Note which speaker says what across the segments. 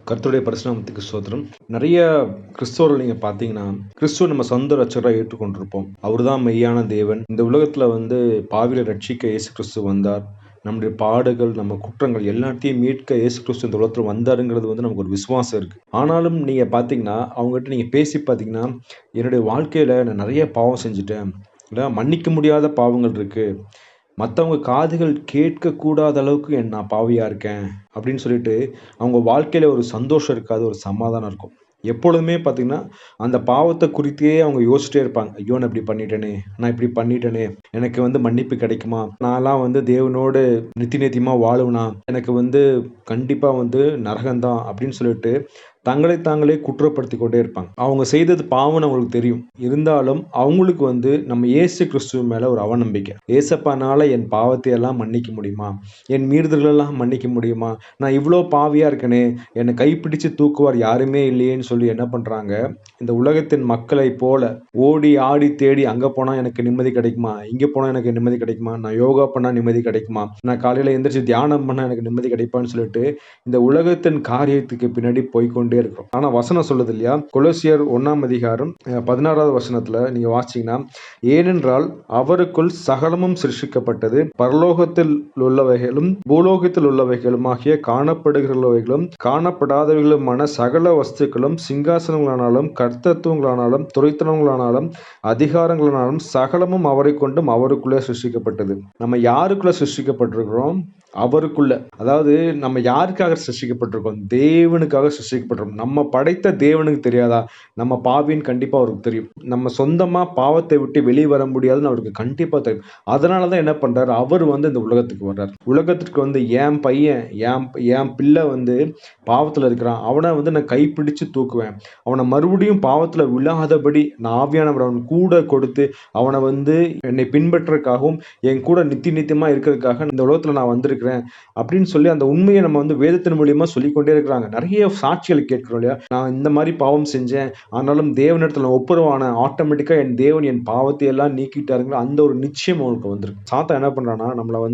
Speaker 1: கர்த்தருடைய பரிசுநாமத்துக்கு ஸ்தோத்திரம். நிறைய கிறிஸ்தவர்கள் நீங்க பார்த்தீங்கன்னா, கிறிஸ்துவ நம்ம சொந்த இரட்சகரா ஏற்றுக்கொண்டிருப்போம். அவர்தான் மெய்யான தேவன். இந்த உலகத்துல பாவிகளை ரட்சிக்க இயேசு கிறிஸ்து வந்தார். நம்முடைய பாடுகள், நம்ம குற்றங்கள் எல்லாத்தையும் மீட்க இயேசு கிறிஸ்து இந்த உலகத்துல வந்தாருங்கிறது நமக்கு ஒரு விசுவாசம் இருக்கு. ஆனாலும் நீங்க பார்த்தீங்கன்னா, அவங்ககிட்ட நீங்க பேசி பார்த்தீங்கன்னா, என்னுடைய வாழ்க்கையில நான் நிறைய பாவம் செஞ்சுட்டேன். இல்ல மன்னிக்க முடியாத பாவங்கள் இருக்கு. மத்தவங்க காதுகள் கேட்கக்கூடாத அளவுக்கு நான் பாவியா இருக்கேன். அப்படின்னு சொல்லிட்டு, அவங்க வாழ்க்கையில ஒரு சந்தோஷம் இருக்காது, ஒரு சமாதானம் இருக்கும். எப்பொழுதுமே பார்த்தீங்கன்னா, அந்த பாவத்த குறித்தே அவங்க யோசிச்சிட்டே இருப்பாங்க. ஐயோ! நான் இப்படி பண்ணிட்டேனே! நான் இப்படி பண்ணிட்டேனே! எனக்கு மன்னிப்பு கிடைக்குமா? நான்லாம் தேவனோடு நித்திய நித்தியமா வாழுவேனா? எனக்கு கண்டிப்பா நரகம் தான் அப்படின்னு சொல்லிட்டு, தங்களை தாங்களே குற்றப்படுத்திக் கொண்டே இருப்பாங்க. அவங்க செய்தது பாவம்னு அவங்களுக்கு தெரியும். இருந்தாலும் அவங்களுக்கு நம்ம இயேசு கிறிஸ்துவ மேல ஒரு அவநம்பிக்கை. ஏசப்பானால என் பாவத்தை எல்லாம் மன்னிக்க முடியுமா? என் மீறுதலெல்லாம் மன்னிக்க முடியுமா? நான் இவ்ளோ பாவியா இருக்கனே! என்ன கைப்பிடிச்சு தூக்குவார் யாருமே இல்லையேன்னு சொல்லி என்ன பண்றாங்க, இந்த உலகத்தின் மக்களைப் போல ஓடி ஆடி தேடி அங்க போனா எனக்கு நிம்மதி கிடைக்குமா? இங்க போனா எனக்கு நிம்மதி கிடைக்குமா? நான் யோகா பண்ணா நிம்மதி கிடைக்குமா? நான் காலையில எந்திரிச்சு தியானம் பண்ணா எனக்கு நிம்மதி கிடைப்பான்னு சொல்லிட்டு, இந்த உலகத்தின் காரியத்துக்கு பின்னாடி போய்க்கொண்டே இருக்கிறோம். ஆனா வசனம் சொல்லுது இல்லையா? கொலோசியர் 1ஆம் அதிகாரம் 16வது வசனத்துல நீங்க வாசிச்சீங்கன்னா, ஏனென்றால் அவருக்குள் சகலமும் சிருஷ்டிக்கப்பட்டது, பரலோகத்தில் உள்ளவைகளும் பூலோகத்தில் உள்ளவைகளுமாகிய காணப்படுகிறவைகளும் காணப்படாதவைகளுமான சகல வஸ்துக்களும் சிங்காசனங்களானாலும் கர்த்தத்துவங்களானாலும் துரைத்தனங்களானாலும் அதிகாரங்களானாலும் சகலமும் அவரை கொண்டும் அவருக்குள்ளே சிருஷ்டிக்கப்பட்டது. நம்ம யாருக்குள்ள சிருஷ்டிக்கப்பட்டிருக்கிறோம்? அவருக்குள்ள. அதாவது நம்ம யாருக்காக சிருஷ்டிக்கப்பட்டிருக்கோம்? தேவனுக்காக சிருஷ்டிக்கப்பட்டிருக்கோம். நம்ம படைத்த தேவனுக்கு தெரியாதா? நம்ம பாவின்னு கண்டிப்பா அவருக்கு தெரியும். நம்ம சொந்தமா பாவத்தை விட்டு வெளிய வர முடியாதுன்னு அவருக்கு கண்டிப்பா தெரியும். அதனால தான் என்ன பண்றாரு? அவர் இந்த உலகத்துக்கு வர்றார். உலகத்திற்கு என் பையன், என் பிள்ளை பாவத்துல இருக்கிறான். அவன நான் கைப்பிடிச்சு தூக்குவேன். அவன மறுபடியும் பாவத்துல விழாதபடி நான் ஆவியானவர் அவன் கூட கொடுத்து, அவன என்னை பின்பற்றதுக்காகவும், என் கூட நித்தியமா இருக்கிறதுக்காக இந்த உலகத்துல நான் வந்திருக்கிறேன். அப்படின்னு சொல்லி அந்த உண்மையை நம்ம வேதத்தின் மூலியமா சொல்லிக்கொண்டே இருக்கிறாங்க. நிறைய சாட்சிகள் கேட்கிறோம் இல்லையா? நான் இந்த மாதிரி பாவம் செஞ்சேன். ஆனாலும் தேவனிடத்துல நான் ஒப்புரவானேன். ஆட்டோமேட்டிக்கா என் தேவன் என் பாவத்தை எல்லாம் நீக்கிட்டாருங்கிற அந்த ஒரு நிச்சயம் அவனுக்கு வந்திருக்கு. சாத்தான் என்ன பண்றான்னா, நம்மள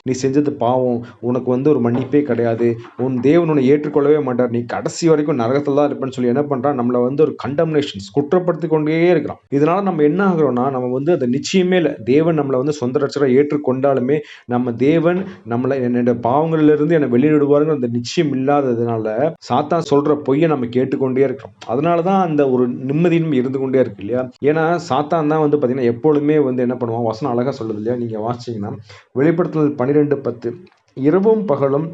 Speaker 1: நீ செஞ்சது பாவம். உனக்கு ஒரு மன்னிப்பே கிடையாது. உன் தேவன் உன்னை ஏற்றுக்கொள்ளவே மாட்டார். நீ கடைசி வரைக்கும் நரகத்துல தான் இருப்பேன்னு சொல்லி என்ன பண்றான்? நம்மள ஒரு கண்டம்னேஷன்ஸ் குற்றப்படுத்தி கொண்டே இருக்கிறான். இதனால நம்ம என்ன ஆகுறோம்னா, நம்ம அந்த நிச்சயமே இல்ல. தேவன் நம்மள சொந்த ரட்சகரா ஏற்றுக்கொண்டாலுமே, நம்ம தேவன் நம்மள என்னோட பாவங்கள்ல இருந்து என்னை வெளியிடுவாருங்கிற அந்த நிச்சயம் இல்லாததுனால, சாத்தான் சொல்ற பொய்யை நம்ம கேட்டுக்கொண்டே இருக்கிறோம். அதனாலதான் அந்த ஒரு நிம்மதியும் இருந்து கொண்டே இருக்கு இல்லையா? ஏன்னா சாத்தான் தான் பாத்தீங்கன்னா எப்பொழுதுமே என்ன பண்ணுவான்? வசனம் அழகா சொல்லுது இல்லையா? நீங்க வாசிச்சீங்கன்னா, வெளிப்படுத்துதல் 12:10 இரவும் பகலும்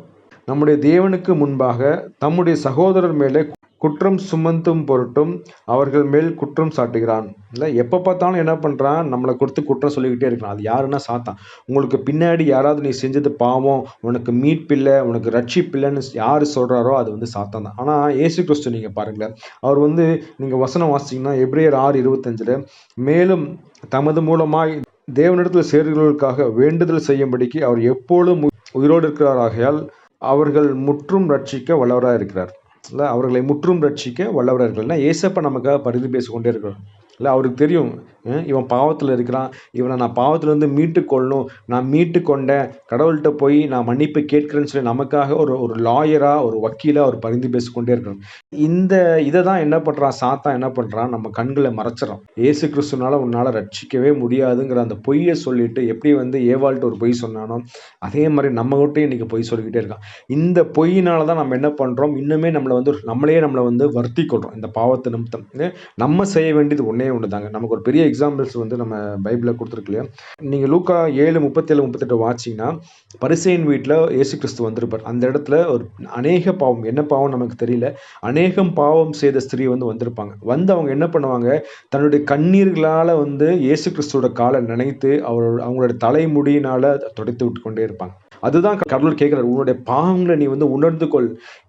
Speaker 1: நம்முடைய தேவனுக்கு முன்பாக தம்முடைய சகோதரர் மேலே குற்றம் சுமத்தும் பொருட்டும் அவர்கள் மேல் குற்றம் சாட்டுகிறான். இல்லை, எப்போ பார்த்தாலும் என்ன பண்ணுறான்? நம்மளை கொடுத்து குற்றம் சொல்லிக்கிட்டே இருக்கான். அது யாருன்னா சாத்தான். உங்களுக்கு பின்னாடி யாராவது நீ செஞ்சது பாவம், உனக்கு மீட்பில்லை, உனக்கு ரட்சிப்பில்லைன்னு யார் சொல்கிறாரோ அது சாத்தான் தான். ஆனால் இயேசு கிறிஸ்து நீங்கள் பாருங்களேன், அவர் நீங்கள் வசனம் வாசிச்சிங்கன்னா எபிரேயர் 6:25 மேலும் தமது மூலமாய் தேவனிடத்தில் சேர்கிறவர்களுக்காக வேண்டுதல் செய்யும்படிக்கு அவர் எப்பொழுதும் உயிரோடு இருக்கிறார். ஆகையால் அவர்கள் முற்றும் ரட்சிக்க வல்லவராக இருக்கிறார். இல்லை, அவர்களை முற்றும் ரட்சிக்க வல்லவராக இருக்கிறார். ஏசப்பா நமக்காக பரிந்து பேசிக்கொண்டே இருக்கிறார். இல்லை, அவருக்கு தெரியும் இவன் பாவத்தில் இருக்கிறான், இவனை நான் பாவத்திலேருந்து மீட்டு கொள்ளணும், நான் மீட்டு கொண்டேன், கடவுள்கிட்ட போய் நான் மன்னிப்பு கேட்கிறேன்னு சொல்லி நமக்காக ஒரு லாயரா, ஒரு வக்கீலா அவர் பரிந்து பேசிக்கொண்டே இருக்கிறார். இந்த இதை தான் என்ன பண்ணுறான் சாத்தான்? என்ன பண்ணுறான்? நம்ம கண்களை மறைச்சிடறான். ஏசு கிறிஸ்துனால உன்னால் ரட்சிக்கவே முடியாதுங்கிற அந்த பொய்யை சொல்லிட்டு, எப்படி ஏவாள்கிட்ட ஒரு பொய் சொன்னானோ அதே மாதிரி நம்மகிட்டையும் இன்னைக்கு பொய் சொல்லிக்கிட்டே இருக்கான். இந்த பொய்யினால தான் நம்ம என்ன பண்ணுறோம்? இன்னுமே நம்மளே நம்மளை வருத்தி கொள்கிறோம். இந்த பாவத்தை நிமித்தம் நம்ம செய்ய வேண்டியது ஒன்றே ஒன்று தாங்க. நமக்கு ஒரு பெரிய எக்ஸாம்பிள்ஸ் நம்ம பைபிளில் கொடுத்துருக்கு இல்லையா? நீங்கள் லூக்கா 7:37-38 வாசிங்கன்னா, பரிசேயன் வீட்டில் இயேசு கிறிஸ்து வந்திருப்பார். அந்த இடத்துல ஒரு அநேக பாவம், என்ன பாவம் நமக்கு தெரியல, அநேகம் பாவம் செய்த ஸ்திரீ வந்திருப்பாங்க. அவங்க என்ன பண்ணுவாங்க? தன்னுடைய கண்ணீர்களால் இயேசு கிறிஸ்துவோட காலை நினைத்து அவங்களோட தலைமுடியினால துடைத்து விட்டு கொண்டே இருப்பாங்க. அதுதான் கடவுள் கேட்கிறார். உன்னுடைய பாவங்களை நீ உணர்ந்து கொள்,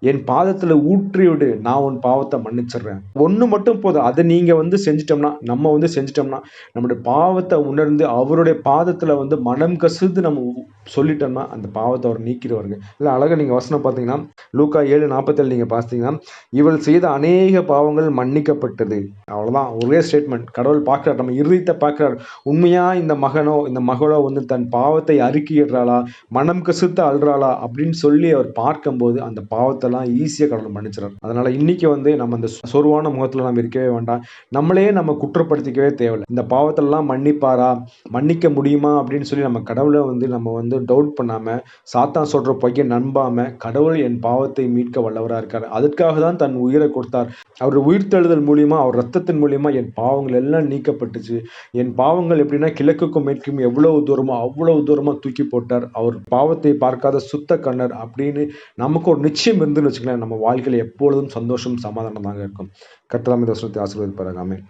Speaker 1: என் பாதத்துல ஊற்றி விடு, நான் உன் பாவத்தை மன்னிச்சிடுறேன். ஒண்ணு மட்டும் போதும். அதை நீங்க செஞ்சிட்டோம்னா, நம்ம செஞ்சிட்டோம்னா, நம்முடைய பாவத்தை உணர்ந்து அவருடைய பாதத்துல மனம் கசிந்து நம்ம சொல்லிட்டோம்னா அந்த பாவத்தை அவர் நீக்கிடுவாருங்க. இல்லை, அழகா நீங்க வசனம் பார்த்தீங்கன்னா, லூக்கா 7:47 நீங்க பார்த்தீங்கன்னா, இவள் செய்த அநேக பாவங்கள் மன்னிக்கப்பட்டது. அவ்வளவுதான், ஒரே ஸ்டேட்மெண்ட். கடவுள் பார்க்கிறார், நம்ம இருதயத்தை பார்க்கிறார். உண்மையா இந்த மகனோ இந்த மகளோ தன் பாவத்தை அறிக்கையிடுறாளா, மனம் மனம் கசுத்து அழுறாளா அப்படின்னு சொல்லி அவர் பார்க்கும்போது அந்த பாவத்தெல்லாம் ஈஸியா கடவுள் மன்னிச்சிறார். அதனால இன்னைக்கு வந்து நம்ம அந்த சோர்வான முகத்துல நம்ம இருக்கவே வேண்டாம். நம்மளே நம்ம குற்றப்படுத்திக்கவே தேவையில்ல. இந்த பாவத்தெல்லாம் மன்னிப்பாரா? மன்னிக்க முடியுமா? அப்படின்னு சொல்லி நம்ம கடவுள வந்து நம்ம வந்து டவுட் பண்ணாம, சாத்தான் சொல்ற பொய்ய நம்பாம, கடவுள் என் பாவத்தை மீட்க வல்லவரா இருக்காரு. அதற்காக தான் தன் உயிரை கொடுத்தார். அவர் உயிர்த்தெழுதல் மூலியமா, அவர் ரத்தத்தின் மூலியமா என் பாவங்கள் எல்லாம் நீக்கப்பட்டுச்சு. என் பாவங்கள் எப்படின்னா கிழக்குக்கும் மேற்கும் எவ்வளவு தூரமோ அவ்வளவு தூரமா தூக்கி போட்டார். அவர் பாவத்தை பார்க்காத சுத்த கண்ணர் அப்படின்னு நமக்கு ஒரு நிச்சயம் இருந்துன்னு வச்சுக்கங்களேன், நம்ம வாழ்க்கையில எப்பொழுதும் சந்தோஷம், சமாதானம் தாங்க இருக்கும். கர்த்தர் தாமே இந்த வசனத்தை ஆசீர்வதிப்பாராக. ஆமென்.